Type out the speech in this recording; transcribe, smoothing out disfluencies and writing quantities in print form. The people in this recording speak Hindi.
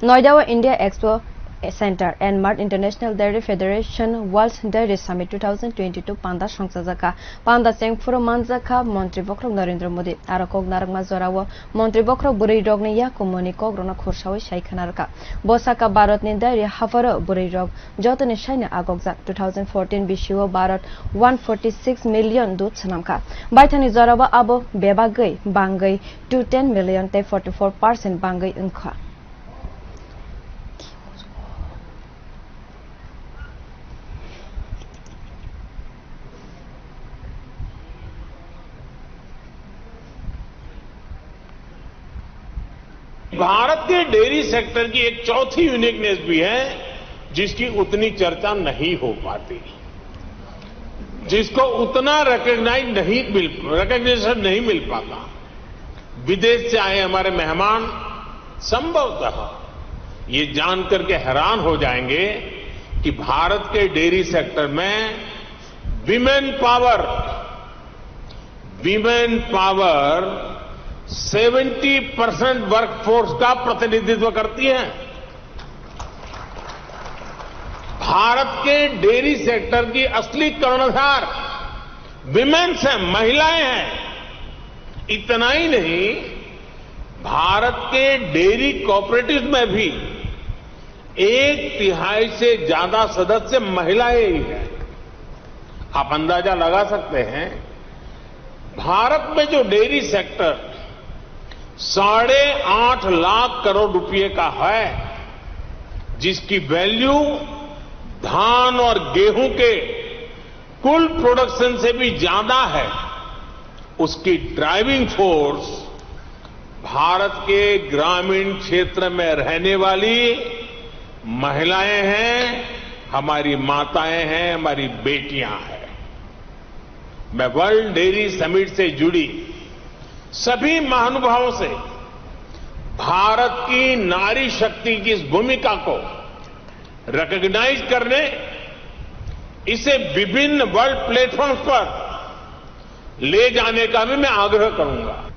Noida wa India Expo Center and Mart International Dairy Federation World Dairy Summit 2022 Panda songsajak Panda phoro manjak montri bokhorok narendra modi arokok narwkma jora wo montri bokhorok bwrwi rogni yakumuni kogrona khursai sei khanarka bosaka bharat ni dairy Hapharo bwrwi rog jotoni saina agokjak 2014 bisio bharat 146 million dodh swnamka baithangni jora wo abo bebagwi bangwi 210 million te 44% bangwi wngkha Bharat के डेयरी सेक्टर की एक चौथी यूनिकनेस भी है जिसकी उतनी चर्चा नहीं हो पाती, जिसको उतना रिकग्निशन नहीं मिल पाता। विदेश से आए हमारे मेहमान संभवतः ये जानकर के हैरान हो जाएंगे कि भारत के डेयरी सेक्टर में विमेन पावर 70% वर्कफोर्स का प्रतिनिधित्व करती है। भारत के डेयरी सेक्टर की असली कर्णधार विमेन्स हैं, महिलाएं हैं। इतना ही नहीं, भारत के डेयरी कोऑपरेटिव में भी 1/3 से ज्यादा सदस्य महिलाएं ही हैं। आप अंदाजा लगा सकते हैं, भारत में जो डेयरी सेक्टर 8.5 लाख करोड़ रुपए का है, जिसकी वैल्यू धान और गेहूं के कुल प्रोडक्शन से भी ज्यादा है, उसकी ड्राइविंग फोर्स भारत के ग्रामीण क्षेत्र में रहने वाली महिलाएं हैं, हमारी माताएं हैं, हमारी बेटियां हैं। मैं वर्ल्ड डेयरी समिट से जुड़ी सभी महानुभावों से भारत की नारी शक्ति की इस भूमिका को रिकॉग्नाइज करने, इसे विभिन्न वर्ल्ड प्लेटफॉर्म्स पर ले जाने का भी मैं आग्रह करूंगा।